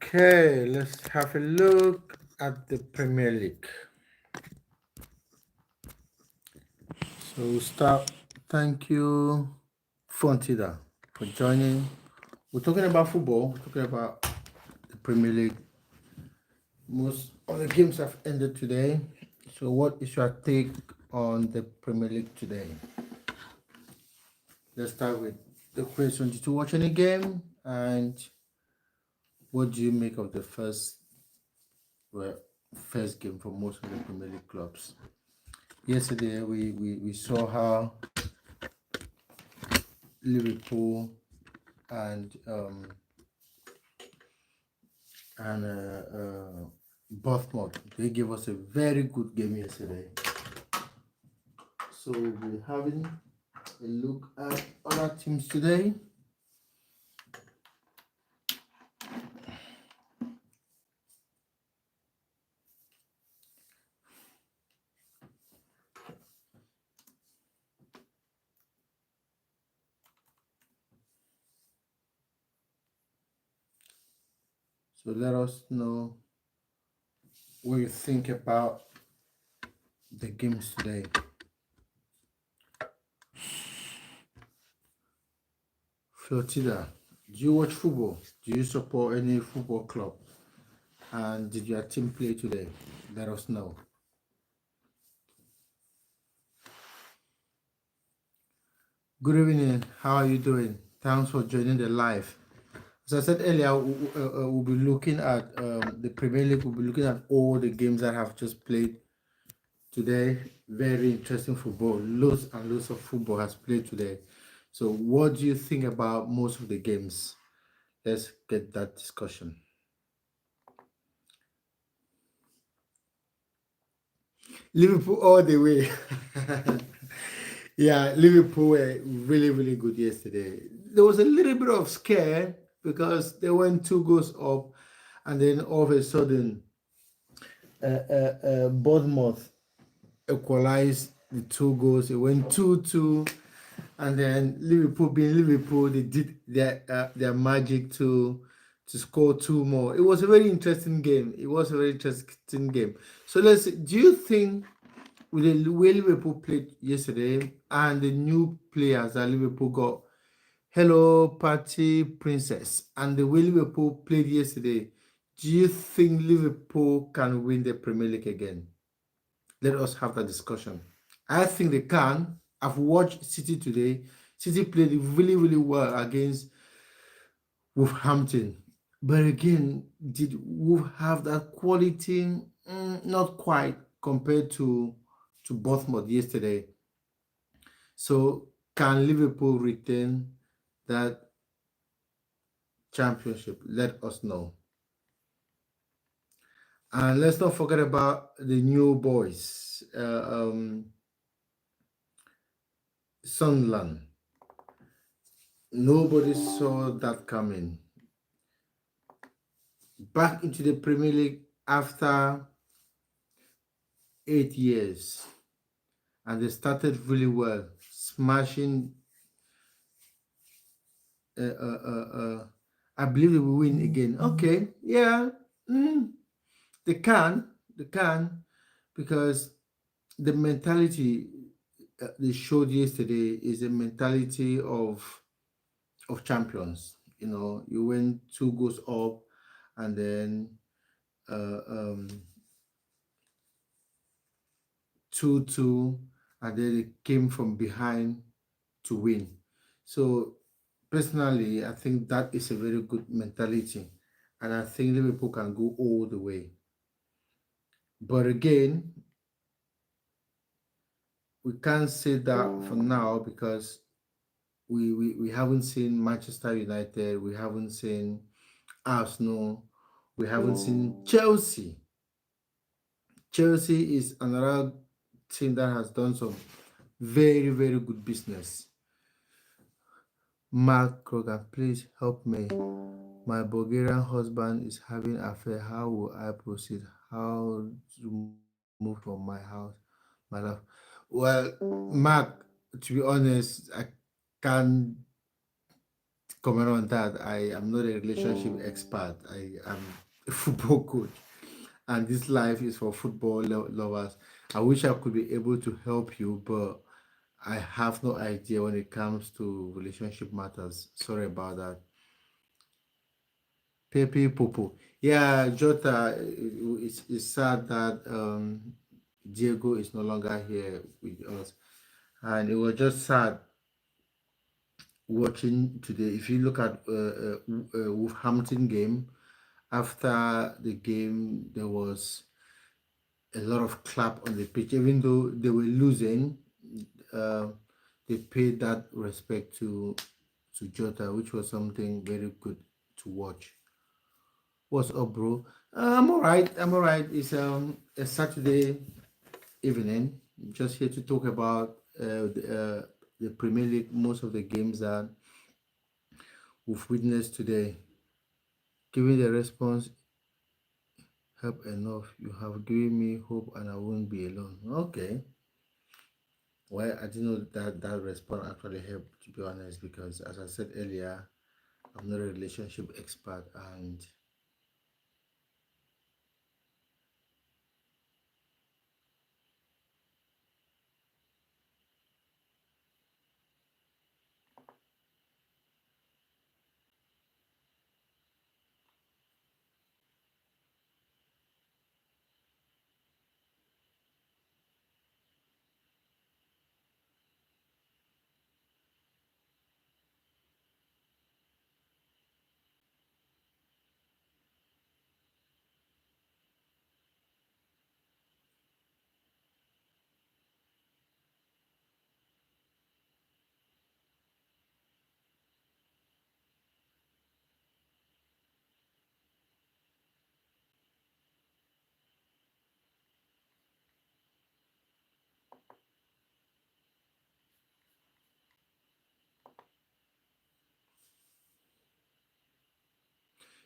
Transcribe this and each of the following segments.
Okay, let's have a look at the Premier League. So we'll start. Thank you, Fontida, for joining. We're talking about football. We're talking about the Premier League. Most of the games have ended today. So, what is your take on the Premier League today? Let's start with the question: Did you watch any game? And what do you make of the well, first game for most of the Premier League clubs? Yesterday, we saw how Liverpool and Bournemouth, they gave us a very good game yesterday. So we're having a look at other teams today. So let us know what you think about the games today. Flotilla, do you watch football? Do you support any football club? And did your team play today? Let us know. Good evening. How are you doing? Thanks for joining the live. As I said earlier, we'll be looking at the Premier League. We'll be looking at all the games that have just played today. Very interesting football. Loads and loads of football has played today. So, what do you think about most of the games? Let's get that discussion. Liverpool all the way. Yeah, Liverpool were really, really good yesterday. There was a little bit of scare because they went 2 goals up, and then all of a sudden, Bournemouth equalized the 2 goals. It went 2-2, and then Liverpool, being Liverpool, they did their magic to score two more. It was a very interesting game. It was a very interesting game. So let's see, do you think with the way Liverpool played yesterday and the new players that Liverpool got, Hello Party Princess, and the way Liverpool played yesterday, do you think Liverpool can win the Premier League again? Let us have that discussion. I think they can. I've watched City today. City played really, really well against Wolverhampton. But again, did Wolf have that quality? Not quite compared to Bournemouth yesterday. So can Liverpool retain that championship? Let us know. And let's not forget about the new boys, Sunderland. Nobody saw that coming. Back into the Premier League after 8 years, and they started really well, smashing. I believe they will win again. Okay, yeah, they can, because the mentality they showed yesterday is a mentality of champions. You know, you win 2 goals up, and then uh, um, 2-2, and then they came from behind to win. So personally, I think that is a very good mentality, and I think Liverpool can go all the way. But again, we can't say that for now because we haven't seen Manchester United, we haven't seen Arsenal, we haven't seen Chelsea. Chelsea is another team that has done some very, very good business. Mark Krogan, please help me. My Bulgarian husband is having affair. How will I proceed? How to move from my house? My love. Well, Mark, to be honest, I can't comment on that. I am not a relationship expert. I am a football coach, and this life is for football lovers. I wish I could be able to help you, but I have no idea when it comes to relationship matters. Sorry about that. Pepe Popo. Yeah, Jota, it's sad that Diego is no longer here with us. And it was just sad watching today. If you look at Wolverhampton game, after the game, there was a lot of clap on the pitch. Even though they were losing, uh, they paid that respect to Jota, which was something very good to watch. What's up, bro? I'm all right. I'm all right. It's a Saturday evening. Just here to talk about the Premier League, most of the games that we've witnessed today. Giving the response help enough. You have given me hope, and I won't be alone. Okay. Well, I didn't know that that response actually helped, to be honest, because as I said earlier, I'm not a relationship expert, and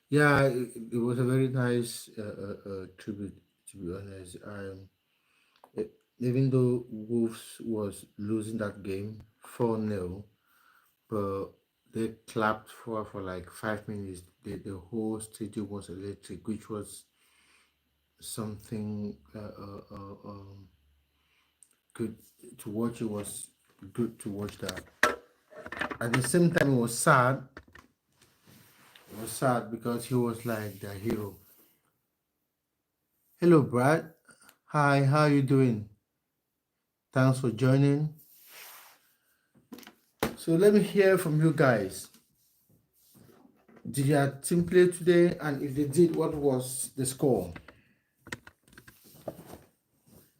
yeah, it was a very nice tribute, to be honest. Even though Wolves was losing that game 4-0, but they clapped for like 5 minutes. The whole stadium was electric, which was something good to watch. It was good to watch that. At the same time, it was sad. It was sad because he was like the hero. Hello, Brad. Hi, how you doing? Thanks for joining. So let me hear from you guys. Did your team play today? And if they did, what was the score?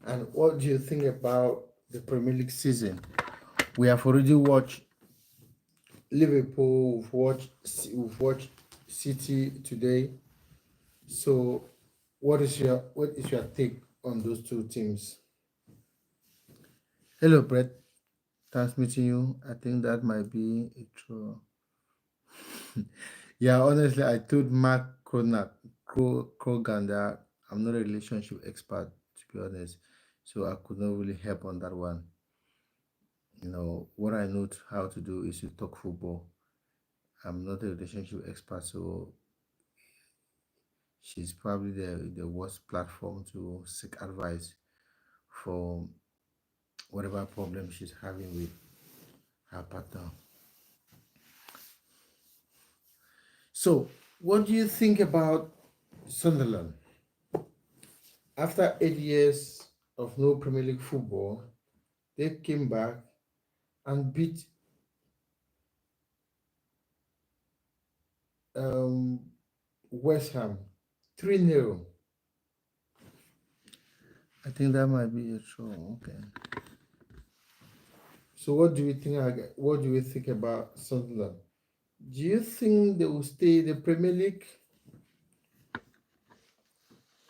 And what do you think about the Premier League season? We have already watched Liverpool, we've watched City today. So what is your take on those two teams? Hello, Brett. Thanks meeting you. I think that might be a true. Yeah, honestly, I told Mark Krogan that I'm not a relationship expert, to be honest. So I could not really help on that one. What I know how to do is to talk football. I'm not a relationship expert, so she's probably the worst platform to seek advice for whatever problem she's having with her partner. So, what do you think about Sunderland? After 8 years of no Premier League football, they came back and beat um, West Ham 3-0. I think that might be a show. Okay. So, what do you think? What do you think about Sunderland? Do you think they will stay in the Premier League?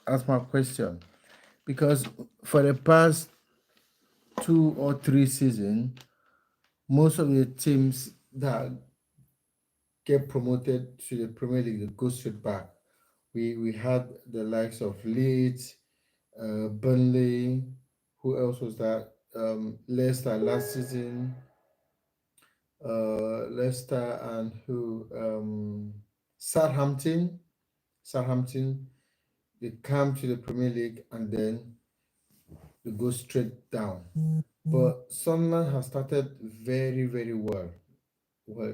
That's my question. Because for the past 2 or 3 seasons, most of the teams that get promoted to the Premier League they go straight back. We had the likes of Leeds, Burnley. Who else was that? Leicester last season. Leicester and who? Southampton. Southampton. They come to the Premier League and then they go straight down. But Sunderland has started very, very well. Well,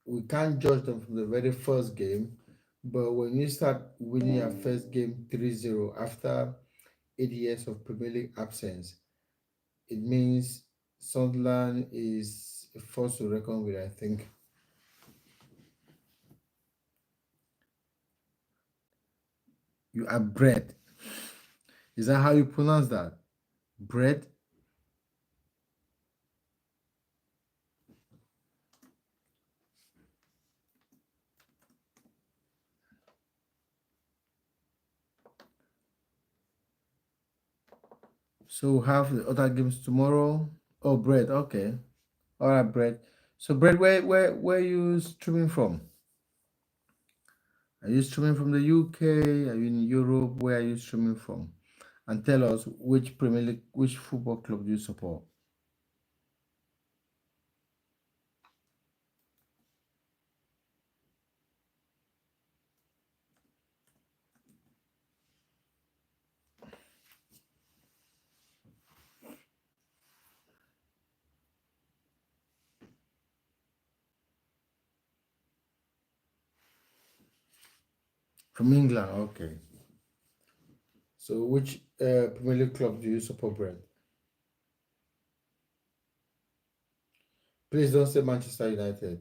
we can't judge them from the very first game, but when you start winning your first game 3-0 after 8 years of Premier League absence, it means Sunderland is a force to reckon with, I think. You are bread. Is that how you pronounce that? Bread? So we have the other games tomorrow. Oh, bread. Okay. All right, bread. So bread, where are you streaming from? Are you streaming from the UK? Are you in Europe? Where are you streaming from? And tell us which Premier League, which football club do you support? From England, okay. So which Premier League club do you support, Brent? Please don't say Manchester United.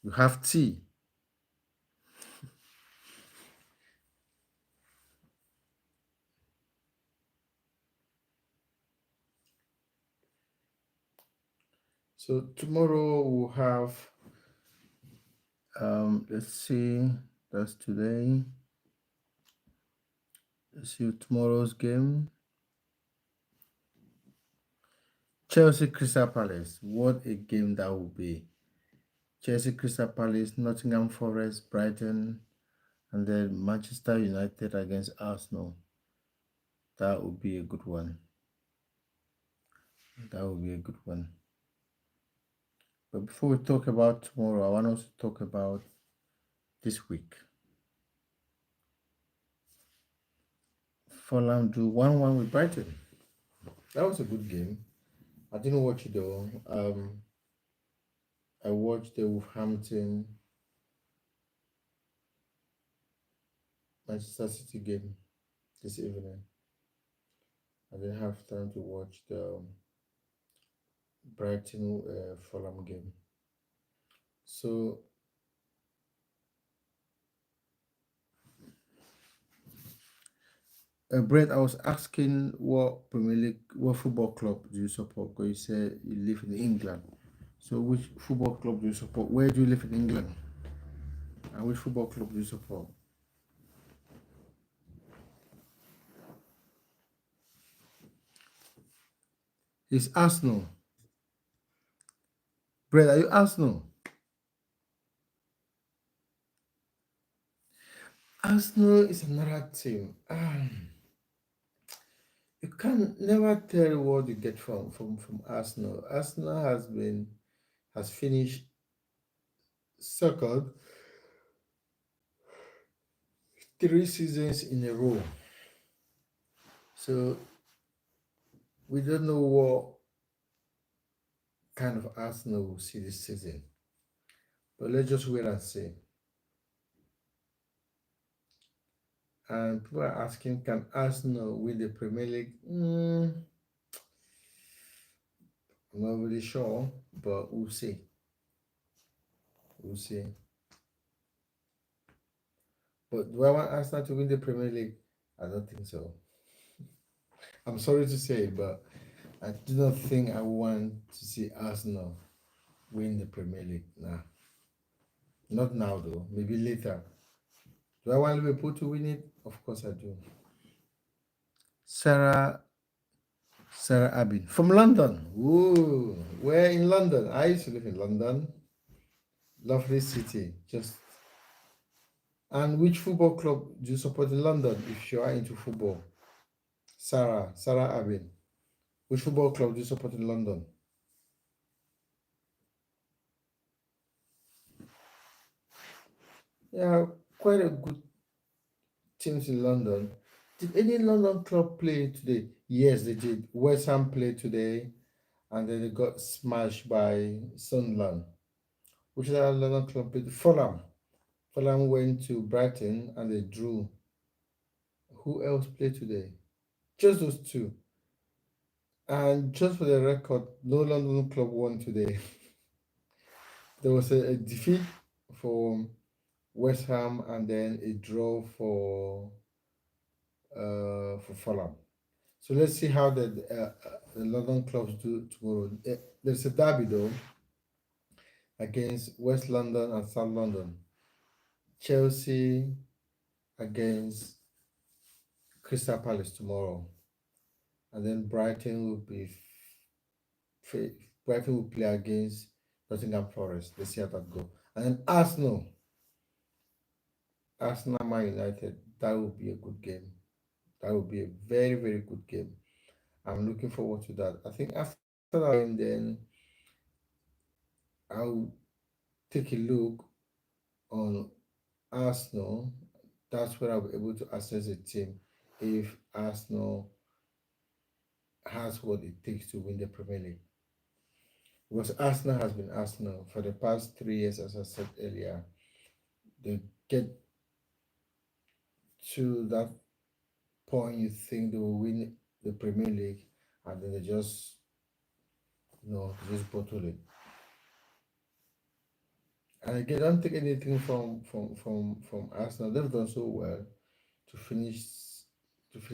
You have tea. So tomorrow we'll have let's see, that's today. Let's see tomorrow's game. Chelsea Crystal Palace. What a game that will be. Chelsea Crystal Palace, Nottingham Forest, Brighton, and then Manchester United against Arsenal. That would be a good one. That would be a good one. But before we talk about tomorrow, I want us to talk about this week. Fulham drew 1-1 with Brighton. That was a good game. I didn't watch it though. I watched the Wolverhampton Manchester City game this evening. I didn't have time to watch the Brighton Fulham game. So Brett, I was asking what Premier League, what football club do you support? Because you said you live in England. So which football club do you support? Where do you live in England? And which football club do you support? It's Arsenal. Brett, are you Arsenal? Arsenal is another team. You can never tell what you get from Arsenal. Arsenal has finished second 3 seasons in a row. So we don't know what kind of Arsenal we'll see this season. But let's just wait and see. And people are asking, can Arsenal win the Premier League? I'm not really sure, but we'll see. We'll see. But do I want Arsenal to win the Premier League? I don't think so. I'm sorry to say, but I do not think I want to see Arsenal win the Premier League. Nah. Not now though. Maybe later. Do I want Liverpool to win it? Of course I do. Sarah Abin from London. Ooh, where in London? I used to live in London. Lovely city. Just and which football club do you support in London if you are into football? Sarah Abin. Which football club do you support in London? Yeah, quite a good teams in London. Did any London club play today? Yes, they did. West Ham played today, and then they got smashed by Sunderland. Which other London club played? Fulham. Fulham went to Brighton and they drew. Who else played today? Just those two. And just for the record, no London club won today. There was a defeat for West Ham and then a draw for Fulham. So let's see how the London clubs do tomorrow. There's a derby though against West London and South London. Chelsea against Crystal Palace tomorrow, and then fa- Brighton will play against Nottingham Forest. Let's see how that go. And then Arsenal Man United. That will be a good game. That will be a very very good game. I'm looking forward to that. I think after that game, then I'll take a look on Arsenal. That's where I'll be able to assess a team if Arsenal has what it takes to win the Premier League. Because Arsenal has been Arsenal for the past 3 years, as I said earlier. They get to that point you think they will win the Premier League, and then they just they just bottle it. And again, don't take anything from Arsenal. They've done so well to finish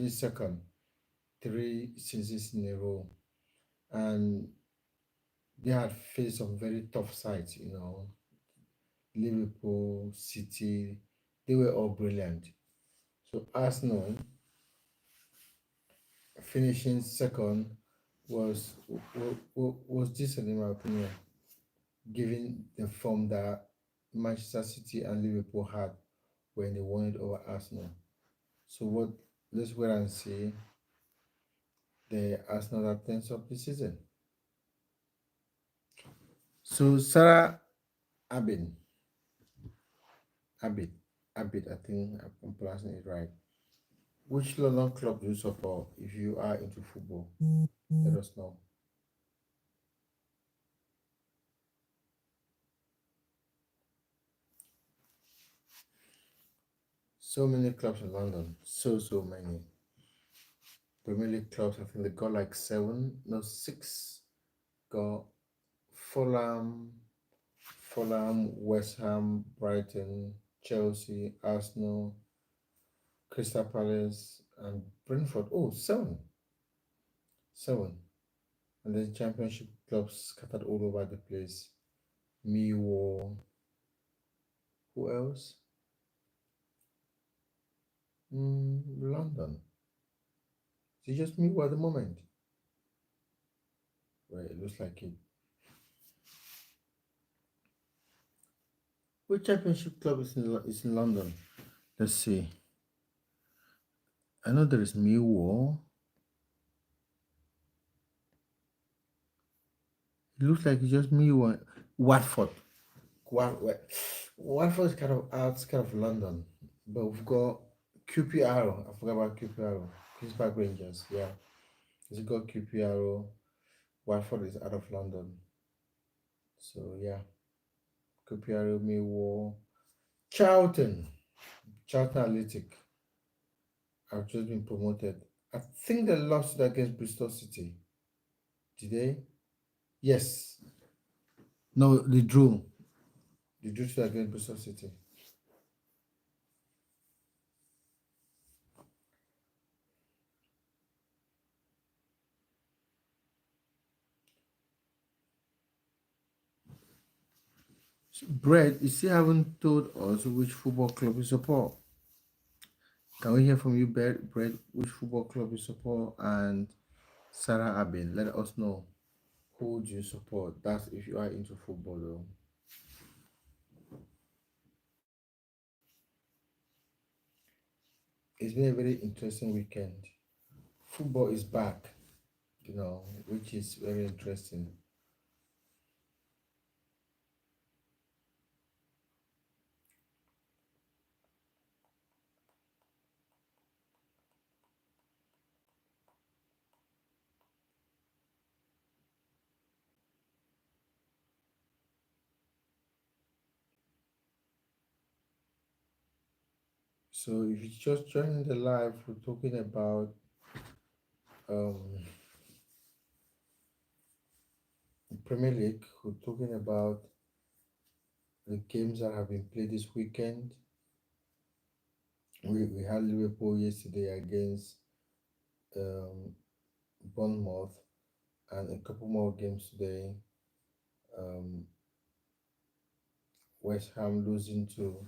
second 3 seasons in a row, and they had faced some very tough sides. Liverpool, City, they were all brilliant. So Arsenal finishing second was decent in my opinion, given the form that Manchester City and Liverpool had when they won it over Arsenal. So let's wait and see the Arsenal that turns up this season. So Sarah Abin, Abid, Abid, I think I'm pronouncing it right. Which London club do you support if you are into football? Let us know. So many clubs in London. So many. Premier League clubs, I think they got like seven, no, six. Got Fulham, West Ham, Brighton, Chelsea, Arsenal, Crystal Palace, and Brentford. Oh, seven. Seven. And then championship clubs scattered all over the place. Millwall. Who else? London. Is it just Millwall at the moment? Right, it looks like it. Which championship club is in London? Let's see. I know there is Millwall. It looks like it's just Millwall. Watford. Watford is kind of outskirts of London, but we've got QPR. I forgot about QPR. Queens Park Rangers. Yeah, it's got QPR. Watford is out of London. So yeah, QPR, Millwall, Charlton, Charlton Athletic. I've just been promoted. I think they lost it against Bristol City. Did they? Yes. No, they drew. They drew it against Bristol City. So, Brett, you still haven't told us which football club you support. Can we hear from you, Brett, which football club you support? And Sarah Abin, let us know who do you support. That's if you are into football, though. It's been a very interesting weekend. Football is back. which is very interesting. So if you just joining the live, we're talking about um, Premier League. We're talking about the games that have been played this weekend. We had Liverpool yesterday against um, Bournemouth, and a couple more games today. Um, West Ham losing to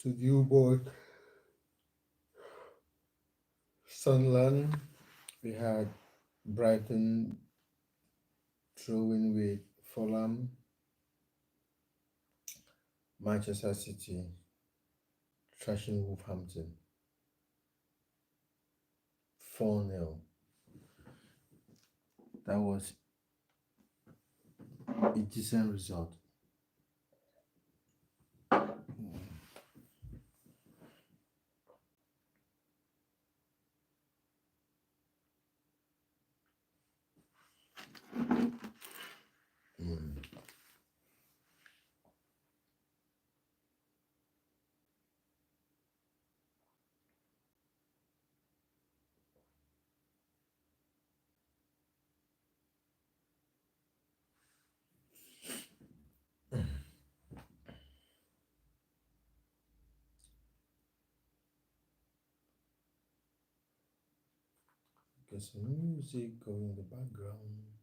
Newport, Sunderland. We had Brighton throwing with Fulham, Manchester City trashing Wolverhampton 4-0. That was a decent result. Mm. Get some music going in the background.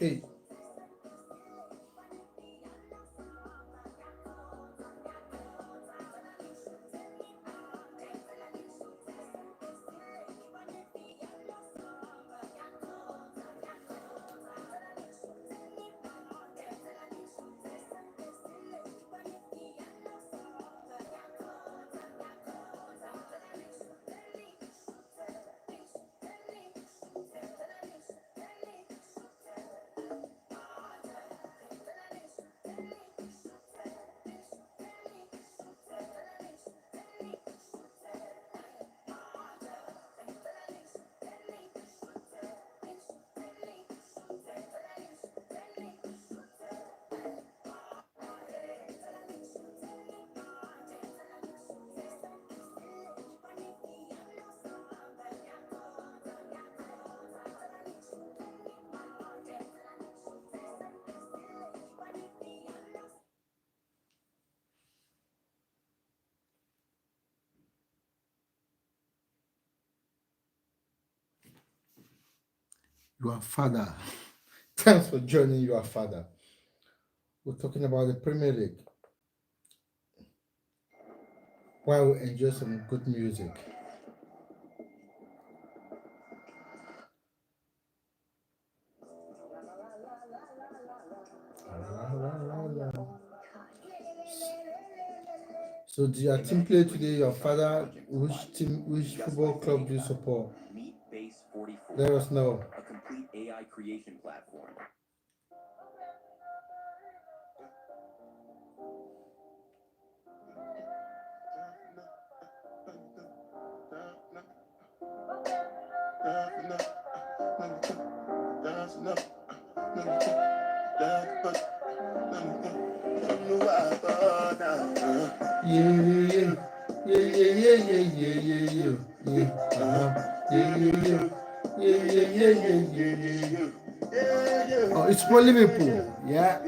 Okay. Your father. Thanks for joining your father. We're talking about the Premier League while we enjoy some good music. So do your team play today? Your father, which football club do you support? Let us know. Yeah, yeah, yeah, yeah, yeah, yeah, yeah, yeah, yeah, yeah, yeah, yeah, yeah, yeah, yeah, yeah, yeah. Oh, it's for Liverpool. Yeah.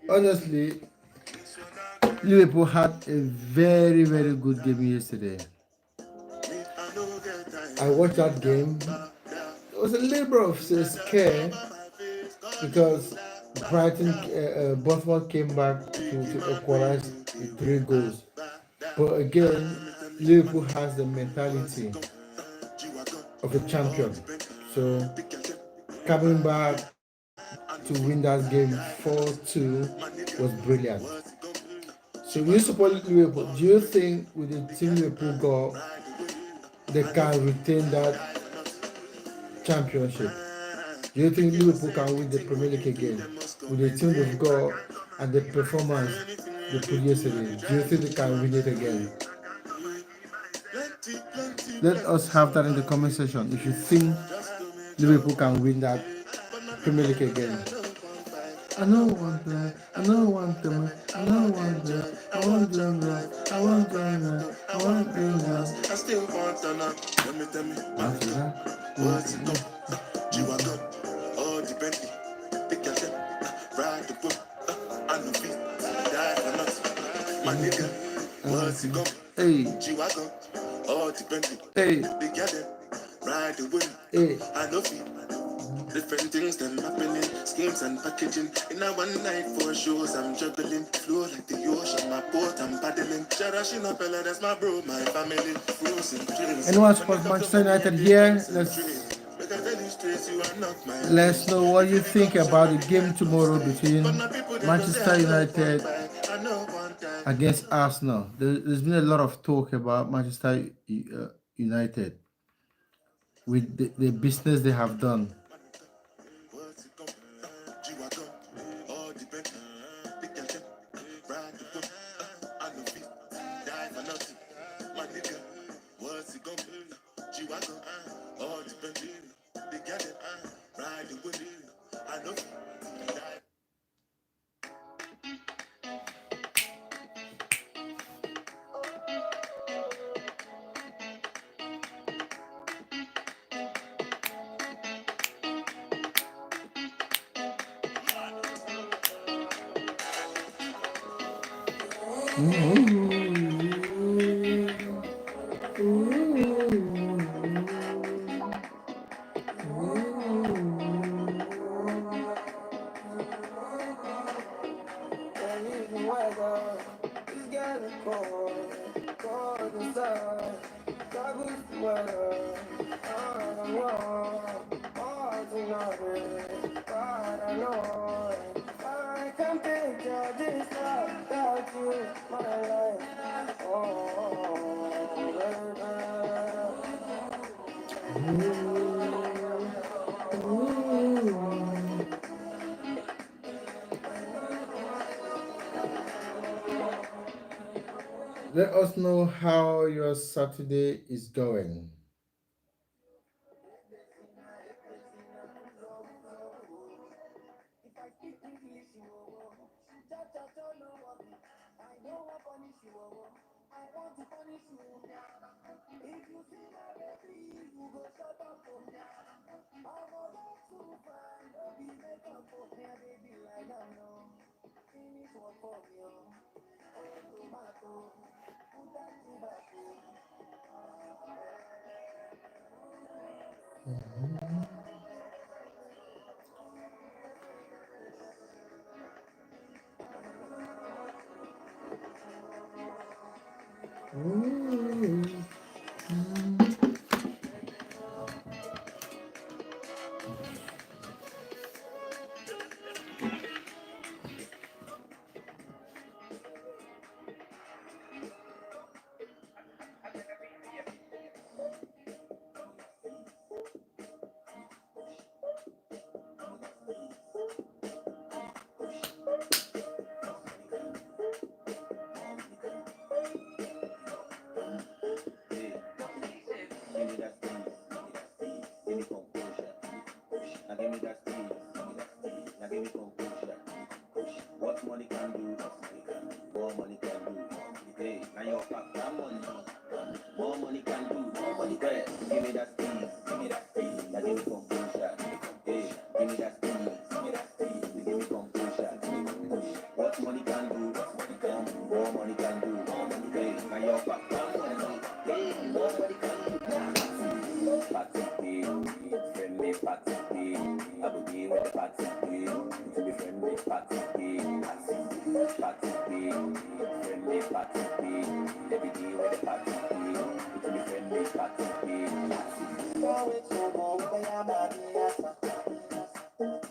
Honestly, Liverpool had a very, very good game yesterday. I watched that game. It was a little bit of a scare because Bournemouth came back to equalize with 3 goals. But again, Liverpool has the mentality of a champion. So coming back to win that game 4-2 was brilliant. So you support Liverpool. Do you think with the team Liverpool got, they can retain that championship? Do you think Liverpool can win the Premier League again with the team they've got and the performance they put yesterday? Do you think they can win it again? Let us have that in the comment section. If you think Liverpool can win that Premier League again. I don't want that. I don't want them. I don't want that. I want that. I want that. I want that. I still want that. Tell me. After that, what's it go? G-Wagon, all the Bentley, the girl, ride the boat, and the feet, die for nothing. My nigga, what's it go? Hey, G-Wagon, all the Bentley, hey, the girl, ride the wind, hey, I know feet. Different things them happening, schemes and packaging. In a one night for shows, I'm juggling. Flow like the ocean, my boat, I'm paddling. Sharashina Bella, that's my bro, my family. Frozen dreams. Anyone support Manchester United here? Let's know what you think about the game tomorrow between Manchester United against Arsenal. There's been a lot of talk about Manchester United with the business they have done. Let us know how your Saturday is going. me that speed. Now give me some push. What money can do, more money can do. Hey, now your pack that money. More money can do, more money can. Give me that speed. Now give me some push. Hey, give me that speed. Give me some push. What money can do, more money can do. Hey, now your pack that money. Hey, more money can do. Party, friendly party, I will be with the party, to be friendly party, friendly party, every day with the party, to be friendly party.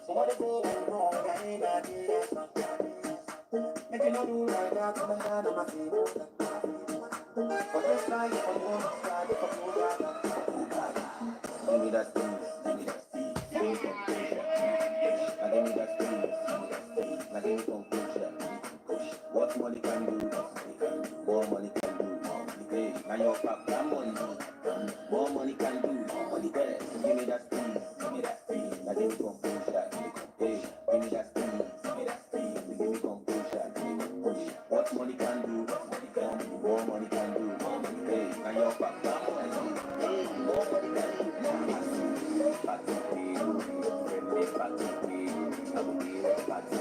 So what is going wrong? I ain't got it. If you don't do like that, I'm a feeling. But just like if I want to try to do that. Give me that speed. Give me some push. Now give me that speed. Now give me some push. What money can do, more money can do. Hey, now your pack that money. More money can do, more money can. Give me that speed. Now give me some push. Hey, give me that speed. Give me some push. What money can do, more money can do. Hey, now your pack that money. Hey, more money can do. Party, friendly party, I will be with the party,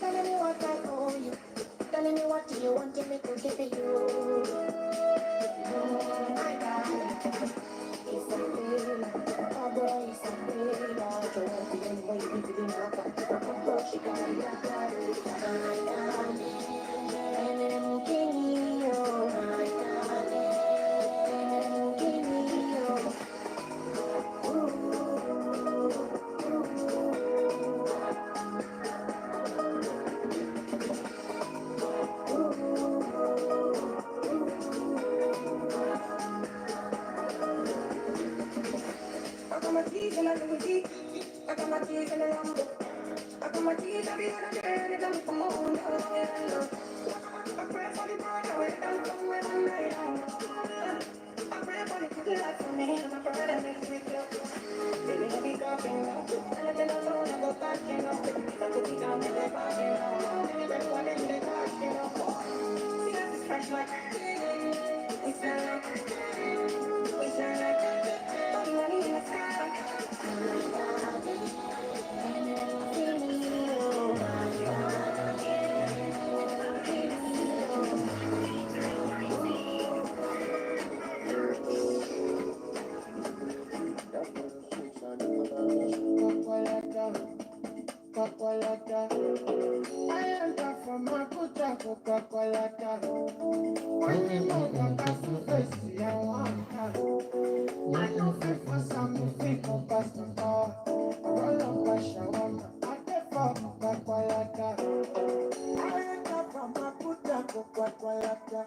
telling me what I owe you, telling me what do you want me to give you. My God, it's a real, oh boy, it's a real. I don't feel any way we feel my back. Oh, she got me like that. My God, and I'm king, oh my God, and I'm king, oh. I got my keys and I do it. I got my keys and I am the. I got my keys every other day. They come on, I pray for the brother when I'm somewhere when I am. I pray for the good life for me and my brother makes me feel. Baby, let me go, you know. And if they don't know, I go back, you know. If I put it down, then they back, you know. Then they break one, then they back, you know. See, this is fresh like. We sound like. We sound like. All the money in the sky. Papalata, I enter from my kuta papalata. When you want to pass the face, I want to. I know fit for some fit for pass the bar. Roll up a shawarma, I get for papalata. I enter from my kuta papalata.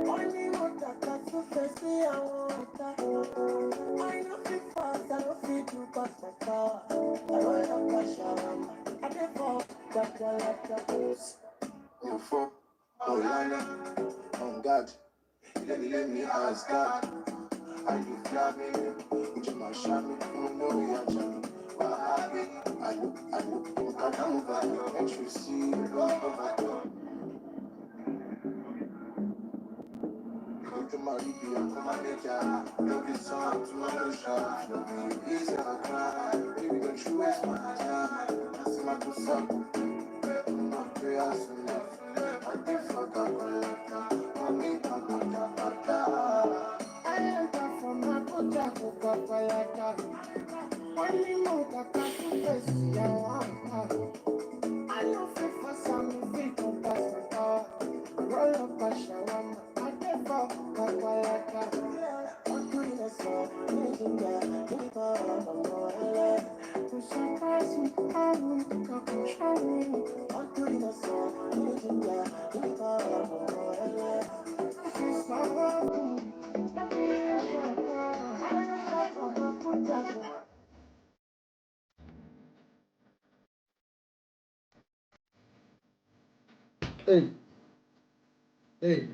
When you want to pass the face, I want to. I know fit for some fit to pass the bar. Roll up a shawarma, I get for papalata. You for Olana, on God, let me ask God. Are you flamming? Would you my shaman? Oh no, you're jamming. I look, I'm over. Can't you see the love of my dog? Come to my Libya, come on, nature. Love this song to my ocean. Love you easy, I cry. Baby, don't you waste my time. I see my good son. My prayers enough. I did fuck up my life. I enter from my kuta papalata. Only mother can to face ya. I know fit for some fit to pass the car. Roll up a shawarma, I never papalata. I'm doing a song, making ya, keep on more. To surprise me, I want to control me. I'm doing a song, making ya, keep on more. It's my love. Hey, hey.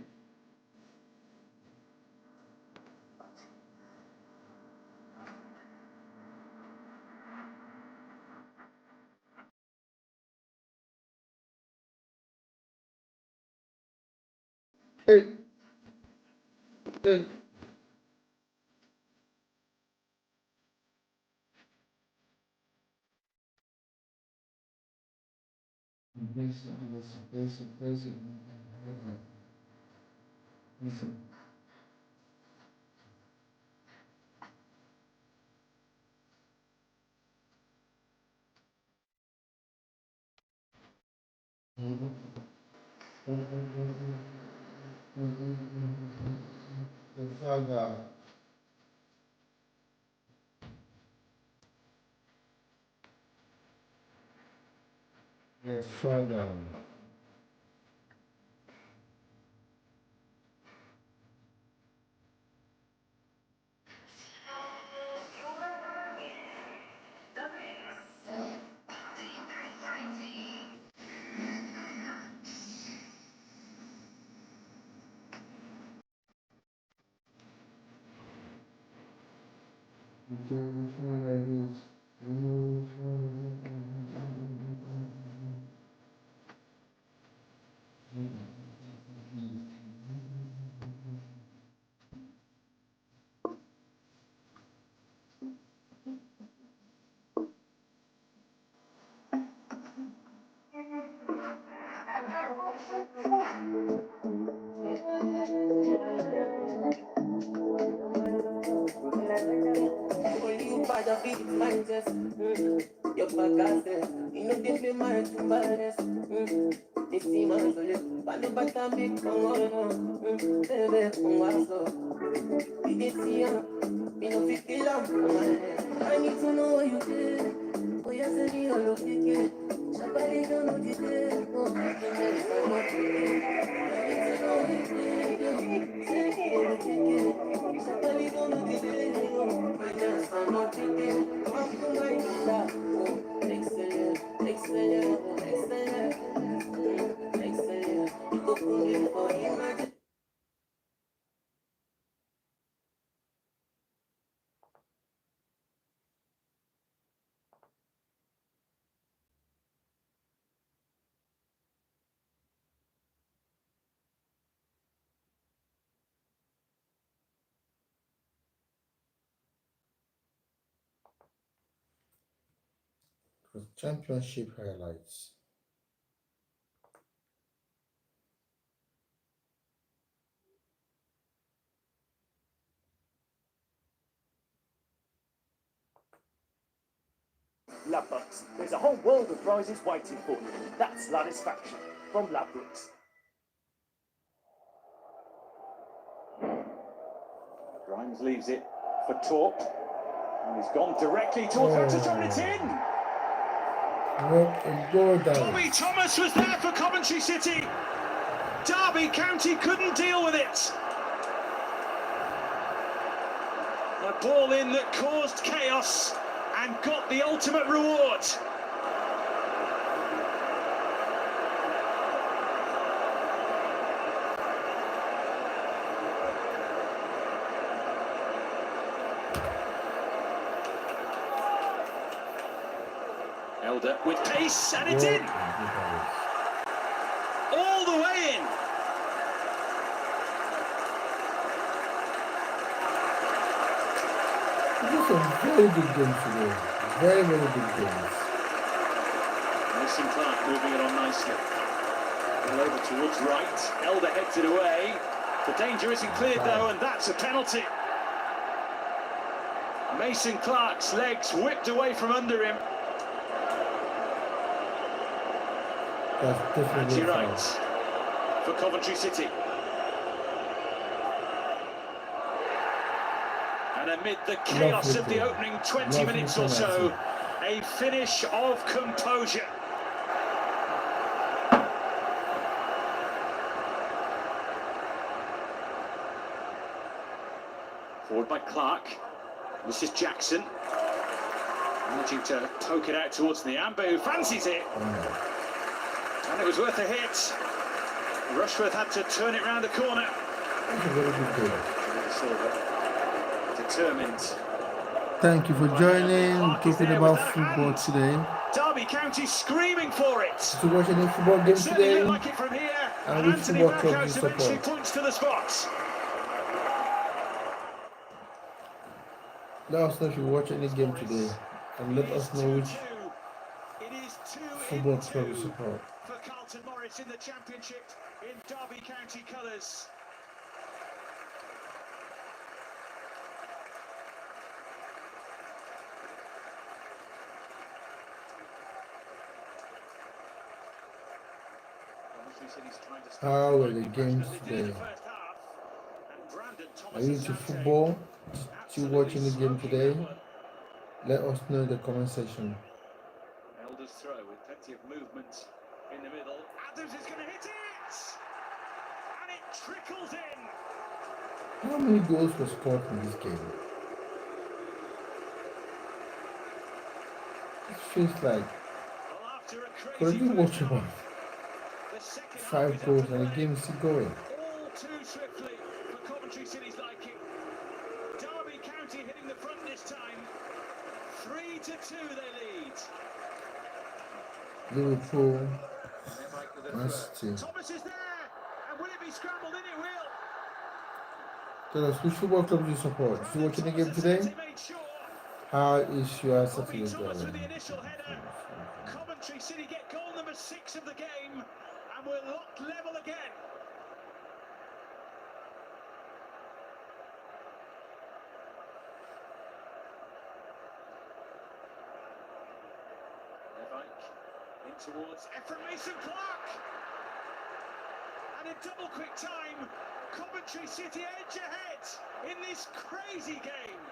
Hey, hey. Devagar. Devagar. Only you bad of it, man, just your podcast, immediately mind to balance. This team has a little, but the bottom big from one, baby, from one so. This year, me no fit kill am. I need to know what you did. Oh, you say me all of it. Somebody don't know the day. Oh, I can never find what you did. I need to know what you did. Say me all of it. Somebody don't know the day. Oh, I just find what you did. Come to my villa. Oh, excellent, excellent, excellent, excellent. You go put it for imagine. Championship highlights. Ladbrokes. There's a whole world of prizes waiting for you. That's Satisfaction from Ladbrokes. Grimes leaves it for Torp. And he's gone directly towards Matters, and it's in! What a goal that Bobby is. Thomas was there for Coventry City. Derby County couldn't deal with it. A ball in that caused chaos and got the ultimate reward. Elder with pace, and it's in! All the way in! This is a very good game today. Very, very good games. Mason Clark moving it on nicely. All over towards right. Elder heads it away. The danger isn't cleared though, and that's a penalty. Mason Clark's legs whipped away from under him. That's definitely Anti a right foul. for Coventry City. And amid the chaos of the opening 20 minutes or so, a finish of composure. Forward by Clark. This is Jackson. Managing to poke it out towards the Amber, who fancies it. And it was worth a hit. Rushworth had to turn it round the corner. That's a very good game. Silva determined. Thank you for joining. We're talking about football today. Derby County screaming for it. To watch any football game It certainly today, looked like it from here. and And which Anthony football club do you Backhouse eventually support? points to the spot. Let us know if you watch any game today, and let us know which It is 2 football club you support. for Carlton Morris in the Championship in Derby County colours. How were the games today? Are you into football? Did you watch any game today? Let us know in the comment section. Elder's throw with plenty of movement in the middle. Adams is going to hit it! And it trickles in! How many goals were scored in this game? It feels like Well, after a could crazy you watch first about half, the second half 5 is goals and the underway. game is still going? All too swiftly for Coventry City's liking. Derby County hitting the front this time. 3-2 they lead. Liverpool, Man City. Thomas is there, and will it be scrambled in? It will. Tell us which football club do you support? Did you watch any game today? Made sure. How is your Bobby Saturday Thomas with going? the initial header. Coventry City get goal number 6 of the game, and we're locked level again. In towards Ephraim Mason-Clark. And in double quick time, Coventry City edge ahead in this crazy game.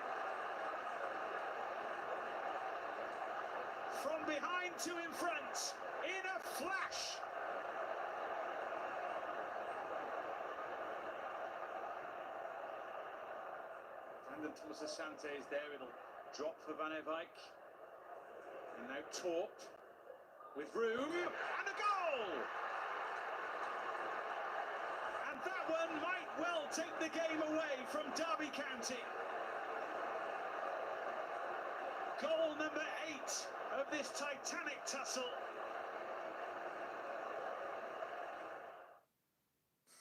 From behind to in front, in a flash. Brandon Thomas Asante is there, it'll drop for Van Eyck. And now Torp with room, and a goal! And that one might well take the game away from Derby County. Goal number 8 of this titanic tussle.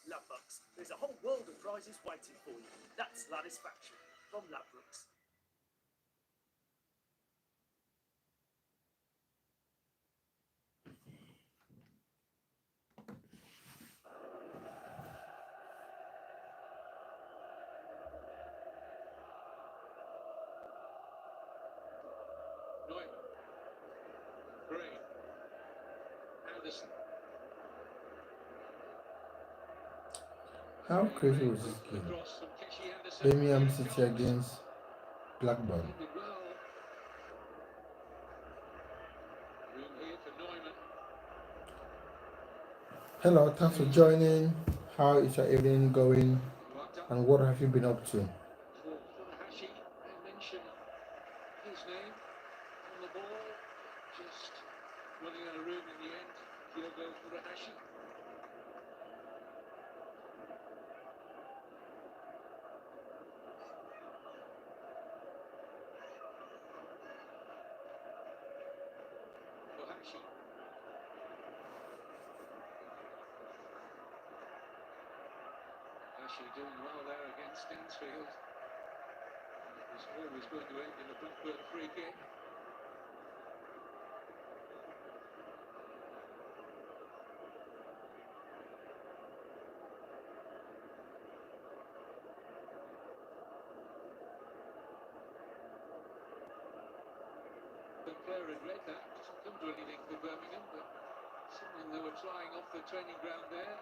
Ladbrokes, there's a whole world of prizes waiting for you. That's Satisfaction from Ladbrokes. Neumann, Gray, Anderson. How crazy was this game? Birmingham City against Blackburn. Hello, thanks for joining. How is your evening going? And what have you been up to? Furuhashi, mention his name on the ball, just running out of room in the end. Kyogo Furuhashi. Furuhashi. Furuhashi doing well there against Stansfield. It was always going to end in a Blackburn free kick. The player had read that. Doesn't come to anything for Birmingham, but something they were trying off the training ground there.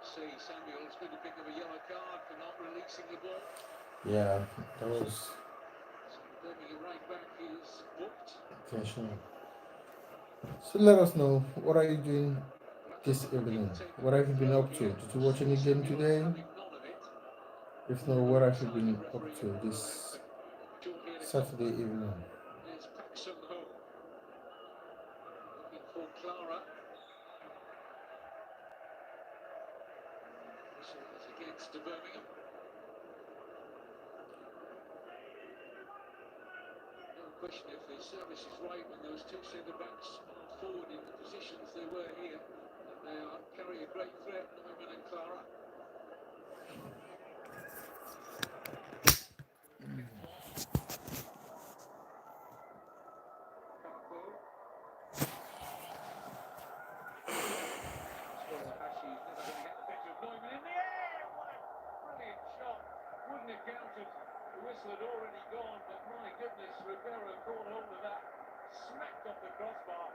See, Samuel's going to pick up a yellow card for not releasing the ball. Yeah, that was So Birmingham right back is booked. intentional. So let us know, what are you doing this evening? What have you been up to? Did you watch any game today? If not, what have you been up to this Saturday evening. There's Pak Sung Ho looking for Clara. So that's against Birmingham. No question if the service is right when those two centre backs are forward in the positions they were here. And they carry a great threat, Neumann and Clara. Hashi's never going to get the better of Neumann in the air. What a brilliant shot. Wouldn't have counted. The whistle had already gone, but my goodness, Rivera caught hold of that. Smacked off the crossbar.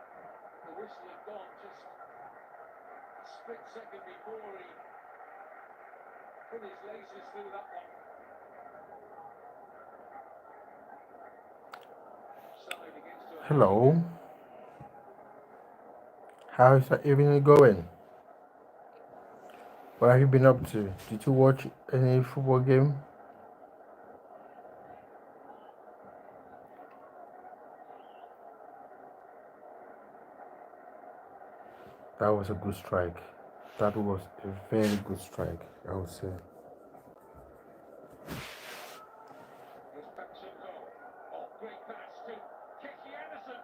The whistle had gone just a split second before he put his laces through that one. Side against her. Hello. How is that evening going? What have you been up to? Did you watch any football game? That was a good strike. That was a very good strike, I would say. Here's Pak Sung Ho. Oh, great pass to Keshi Anderson.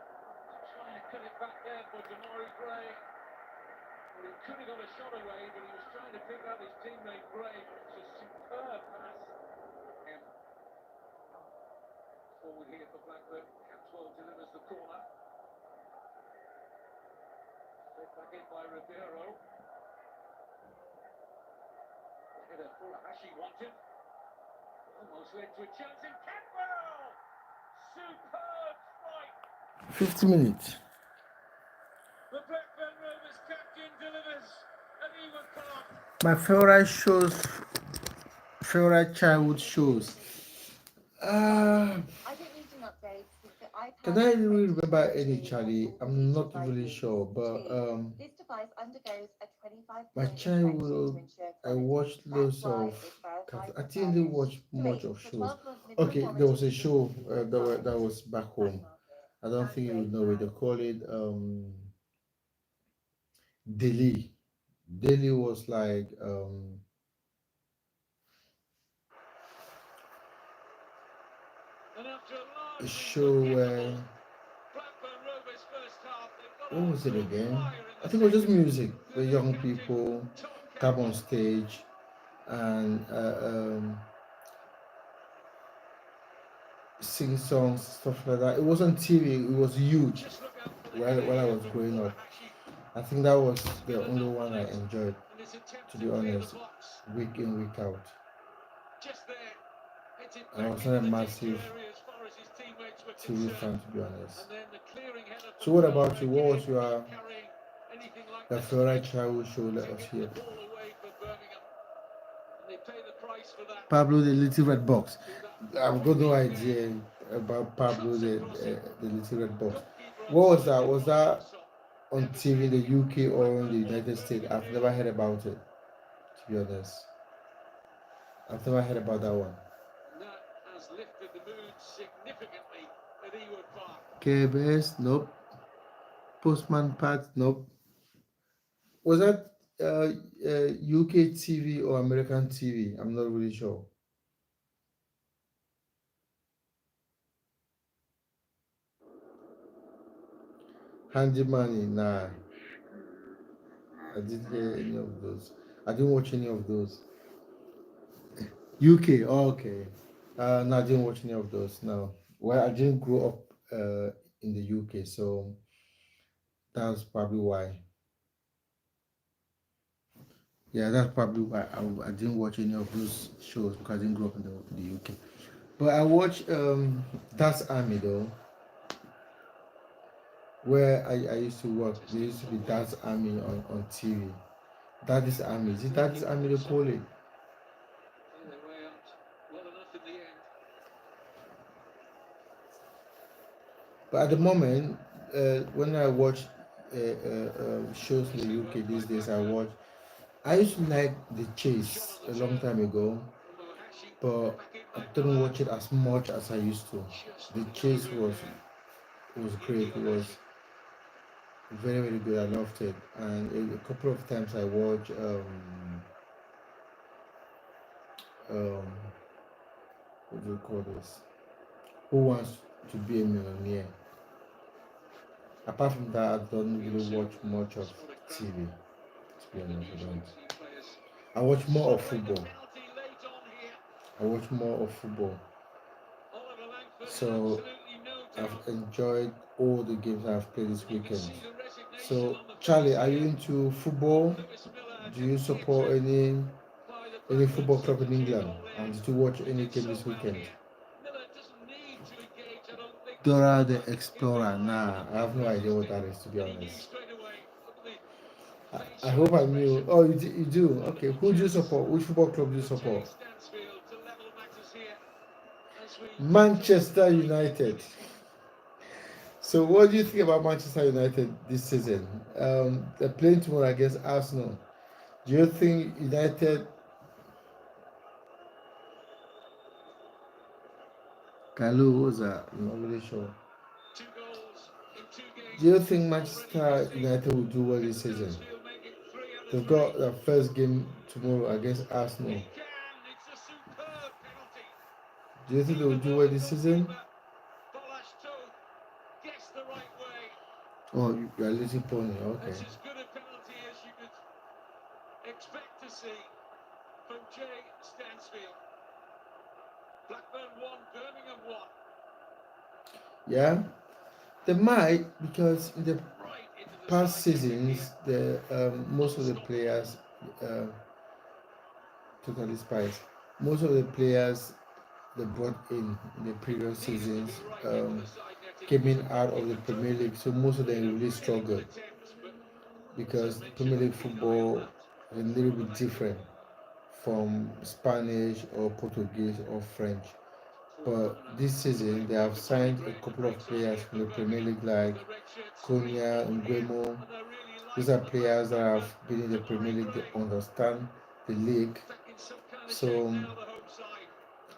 Trying to cut it back there for Damari Gray. Well, he could have got a shot away, but he was trying to pick out his teammate Gray. It's a superb pass. Forward here for Blackburn. Catswell delivers the corner. Fed back in by Ribeiro. The header for Hashi wanted. Almost led to a chance in Catswell. Superb strike. 50 minutes. The Blackburn Rovers captain delivers at Eyong Park. My favorite shows, favorite childhood shows. I don't need an update with the iPad. Can I really remember any, Charlie? I'm not really sure, but This device undergoes a 25 my point childhood, inspection to ensure I quality. watched loads That's why of. it's verified I with didn't really fairness. watch much of For shows. 12-month minimum Okay, there was a warranty, show it's that was back home. I don't think you would know it. They call it Delhi. Delhi was like And after a a largely show where, forgettable Blackburn Rovers first half, they've got what off was to it a again? flyer in I the think it was just second. music The where new young captain, people Tom come on Campbell. stage and sing songs, stuff like that. It was on TV. It was huge Just look out for the while header I here was from growing up. Furuhashi. I think that was the Still only enough one on I it. enjoyed, And his attempt to to be clear the honest, box. week in, week out. Just there. Heads it I back was not a into the danger massive area as far as his teammates were TV concerned. fan, to be honest. And then the clearing header So, from what Clara about you? What again, was your not carrying anything like that favorite strength childhood show? Let to us get hear. the ball away for Birmingham. And they pay the price for that Pablo the Little Red Box. through that I've got no technique there. idea about Pablo Cuts across it. the Little Red Box. Goalkeeper What was onside that? with Was one that close up. on Never TV in the seen. UK or in the Blackburn United 1, States? Birmingham I've 0. never heard about it, to be honest. I've never heard about that one. And that has lifted the mood significantly at Eyong Park. KBS, nope. Postman Pat, nope. Was that UK TV or American TV? I'm not really sure. Handy Money, nah. I didn't hear any of those. I didn't watch any of those. UK, oh, okay. No, I didn't watch any of those. No. Well, I didn't grow up in the UK, so that's probably why. Yeah, that's probably why I didn't watch any of those shows because I didn't grow up in the UK. But I watched That's Army though, where I used to work. There used to be That's Army on TV. That is Army. Is it That is Army they call it? Play their way out well enough in the end. But at the moment, when I watch shows in the UK these days, I used to like The Chase a long time ago, but I don't watch it as much as I used to. The chase was great. It was very very good. I loved it, and a couple of times I watched um what do you call this? Who wants to be a millionaire? Apart from that, I don't really watch much of TV. To be honest, I don't. I watch more of football. I watch more of football. So I've enjoyed all the games I've played this weekend. So Charlie, are you into football? Do you support any football club in England? And did you watch any game this weekend? Dora the Explorer. Nah, I have no idea what that is, to be honest. I hope I knew. Oh, you do? Okay. Who do you support? Which football club do you support? Manchester United. So, what do you think about Manchester United this season? They're playing tomorrow against Arsenal. Do you think United? Kalu was that? I'm not really sure. Do you think Manchester United will do well this season? They've got their first game tomorrow against Arsenal. Do you think they will do well this season? Oh, you are losing pony. Okay. That's as good a penalty as you could expect to see from Jay Stansfield. Blackburn 1, Birmingham 1. Yeah, they might, because in the past seasons, the most of the players, uh, totally spies, most of the players they brought in the previous seasons came in out of the Premier League, so most of them really struggled because Premier League football is a little bit different from Spanish or Portuguese or French. But this season, they have signed a couple of players from the Premier League, like Konya and Nguemo. These are players that have been in the Premier League, they understand the league. So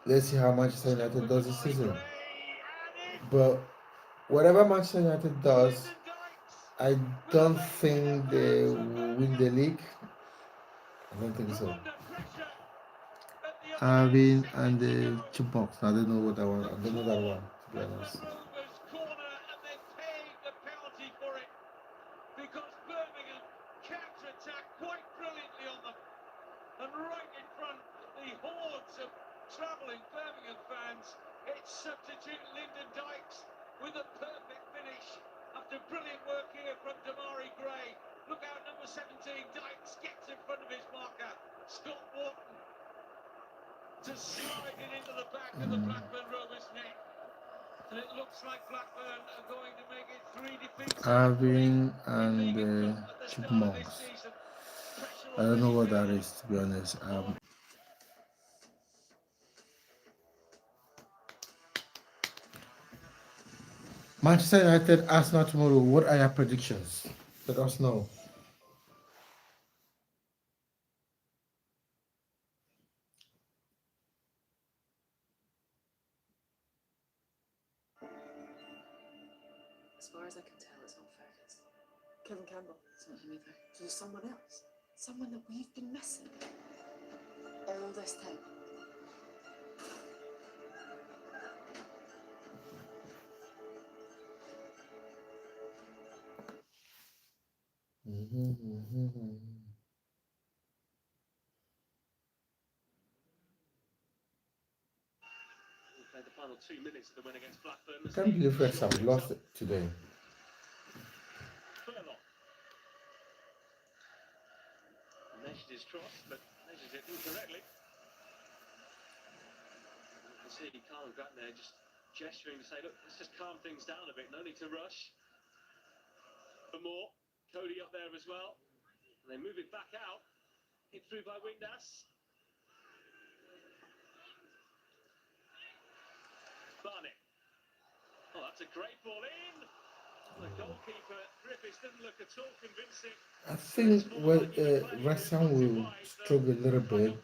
let's see how Manchester United does this season. But whatever Manchester United does, I don't think they will win the league. I don't think so. Arvin and the Chipmunks. I don't know what that one. I don't know that one, to be honest. Because Birmingham counter-attacked quite brilliantly on them. And right in front of the hordes of travelling Birmingham fans, it's substitute Lyndon Dykes with a perfect finish. After brilliant work here from Damari Gray. Look out, number 17, Dykes gets in front of his marker. Scott Wharton to slide it into the back of the Blackburn Rovers net. And it looks like Blackburn are going to make it 3 defeats. Arvin and the Chipmunks. I don't know what that is, to be honest. Manchester United, Arsenal tomorrow. What are your predictions? Let us know. As far as I can tell, it's not Fergus. Kevin Campbell. It's not him either. So there's someone else. Someone that we've been missing. All this time. Played the final 2 minutes of the win against Blackburn. I can't believe West Ham lost it today. Furlong. Measured his cross, but measured it incorrectly. You can see Carl Grant there just gesturing to say, look, let's just calm things down a bit. No need to rush. For more. Cody up there as well. And they move it back out. Hit through by Windass. Barnett. Oh, that's a great ball in. The goalkeeper, Griffiths, didn't look at all convincing. I think West Ham will struggle a little bit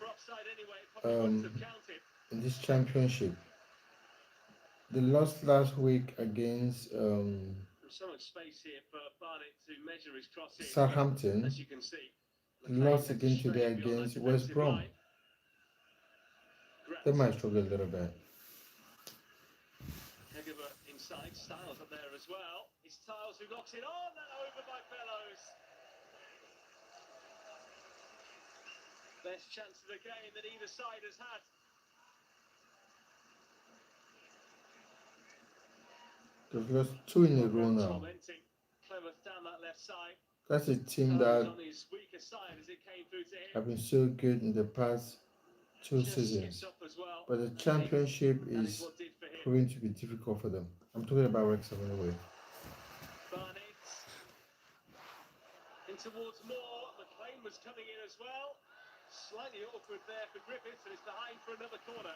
in this championship. They lost last week against There's so much space here for Barnett to measure his crossing, Southampton. as you can see. They McLean lost had to again stray today beyond that against West defensive Brom. line. They Grant. might struggle a little bit. Hegeber inside, Styles up there as well. It's Styles who knocks it on and over by Fellows. Best chance of the game that either side has had. They've lost 2 in a row now. Tormenting Plymouth down that left side. That's a team Fellows that on his weaker side as it came through to him. have been so good in the past 2 Just seasons. skips up as well. But the And I think championship that is what did for him. proving to be difficult for them. I'm talking about Wrexham anyway. Barnett in towards Moore. McLean was coming in as well. Slightly awkward there for Griffiths, and it's behind for another corner.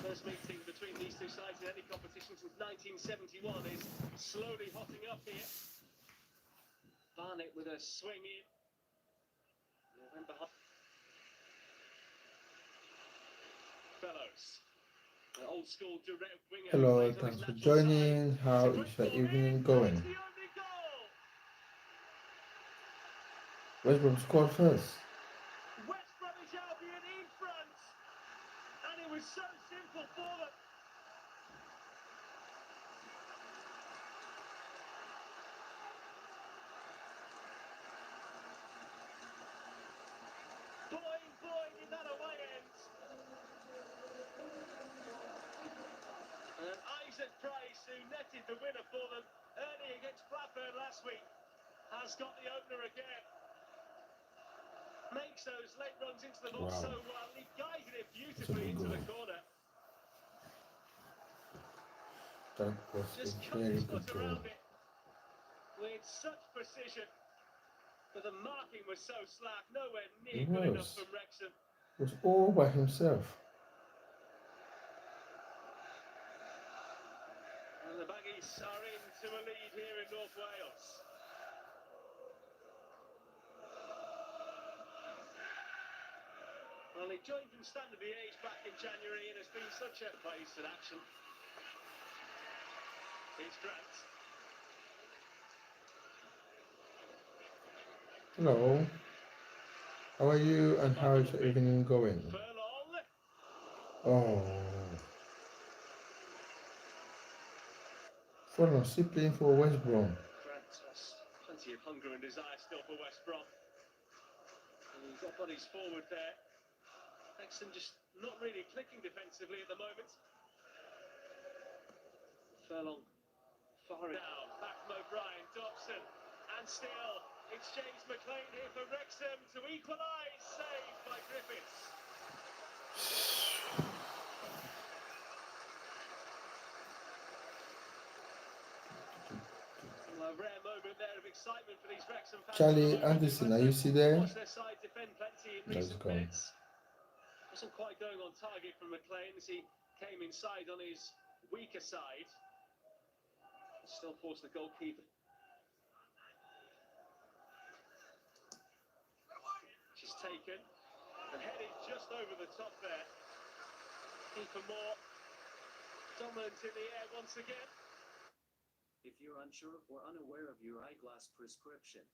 The first meeting between these two sides in any competition since 1971 is slowly hotting up here. Barnett with a swing in. Went behind. Fellows. An old school direct winger. Hello, Plays on his thanks for natural side. joining. How It's a is great your ball in, evening and going? it's the only goal. West Brom scored first. West Bromwich Albion in front, and it was so simple for them. Boing, boing in that away end. And Isaac Price, who netted the winner for them early against Blackburn last week, has got the opener again. Makes those late runs into the box Wow. so well. He guided it beautifully into the corner. That was Just a cut very his good foot goal. around it with such precision. But the marking was so slack, nowhere near It good enough was. from Wrexham. It was all by himself. And the Baggies are into a lead here in North Wales. Well, he joined from Standard Liège back in January and has been such a place in action. It's Grant. Hello. How are you and how is your evening going? Furlong. Oh. Fulham still playing for West Brom. Grant has plenty of hunger and desire still for West Brom. And he's got bodies forward there. Hexham just not really clicking defensively at the moment. Furlong far down, back from O'Brien, Dobson, and still it's James McLean here for Wrexham to equalise, saved by Griffiths. Well, a rare moment there of excitement for these Wrexham fans. Charlie Anderson, are you still there? Watched their side defend plenty in Let's recent go. minutes. Wasn't quite going on target from McLean as he came inside on his weaker side. Still forced the goalkeeper. She's taken and headed just over the top there. Keeper Moore dominant in the air once again. If you're unsure or unaware of your eyeglass prescription,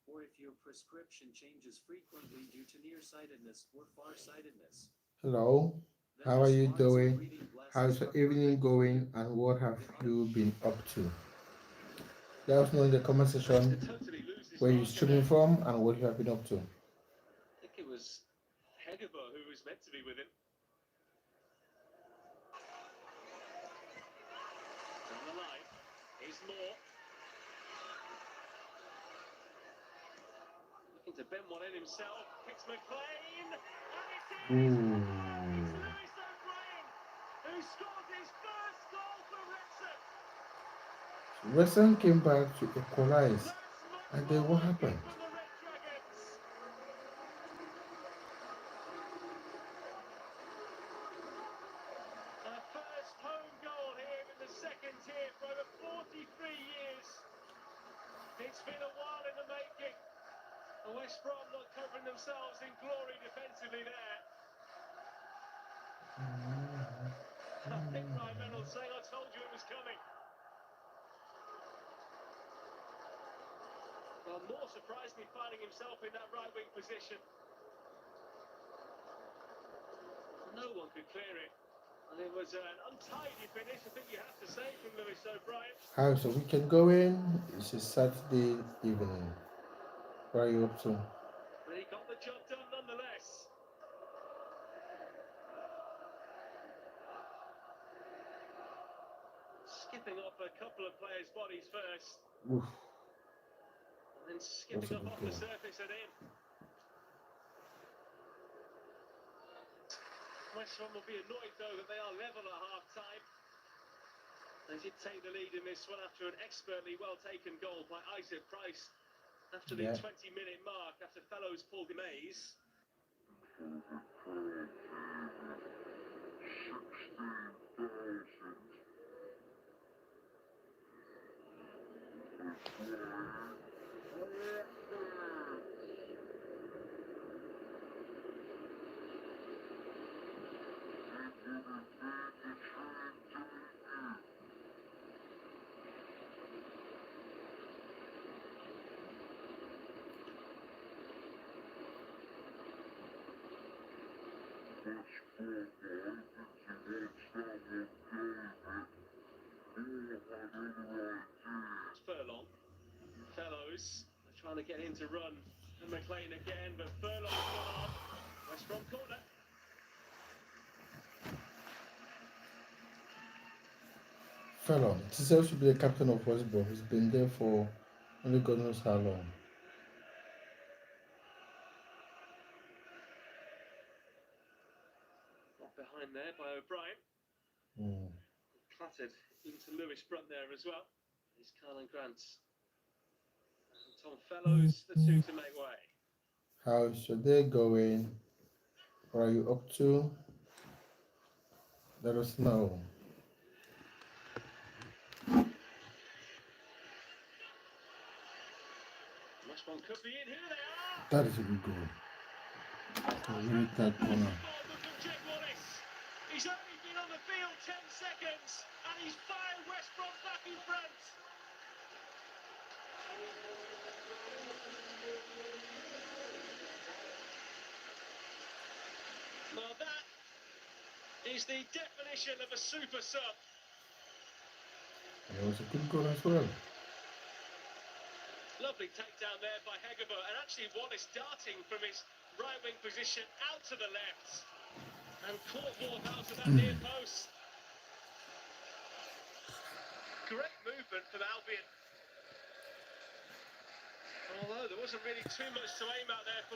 or if your prescription changes frequently due to nearsightedness or farsightedness, Hello. then How are the you smarts of doing? reading glasses How's your are evening perfect for going you. and what have you been up to? Let us know in the comment section To totally lose his where you're marker streaming there. from and what you have been up to. I think it was Hegeber who was meant to be with him. Down the line is Moore. Looking to bend one in himself. Kicks McLean. And it's in! It's Lewis O'Brien who scores his first goal for Wrexham. Wrexham came back to equalize. That's much And then more what like it happened? from the Red Dragons. A first home goal here in the second tier for over 43 years. It's been a while in the making. And West Brom not covering themselves in glory defensively there. I think Ryan Reynolds saying, I told you it was coming. Well, more surprisingly finding himself in that right wing position. No one could clear it. And it was an untidy finish, I think you have to say, from Lewis O'Brien. How so we can go in? It's a Saturday evening. Where are you up to? But he got the job done nonetheless. Skipping off a couple of players' bodies first. Oof. And then skipping That's a up good off the goal. surface and in. West Brom will be annoyed though that they are level at half time. They did take the lead in this one after an expertly well taken goal by Isaac Price after the Yeah. 20-minute mark after Fellows pulled him Maze. Furlong. Fellows are trying to get him to run. And McLean again, but Furlong's gone on. West Brom corner. Fellow, Tisel should be the captain of West Brom. He's been there for only God knows how long. Not behind there by O'Brien. Mm. Clattered into Lewis front there as well. It's Carlin Grant. And Tom Fellows, the two to make way. How should they go in? Where are you up to? Let us know. West Brom could be in. Here they are. That is a good goal. A really tight corner. Involvement from Jake Wallace. He's only been on the field 10 seconds and he's fired West Brom back in front. Now that is the definition of a super sub. And it was a good goal as well. Lovely takedown there by Hegerberg, and actually Wallace darting from his right wing position out to the left and caught Ward out of that near post. Great movement from Albion. Although there wasn't really too much to aim at there for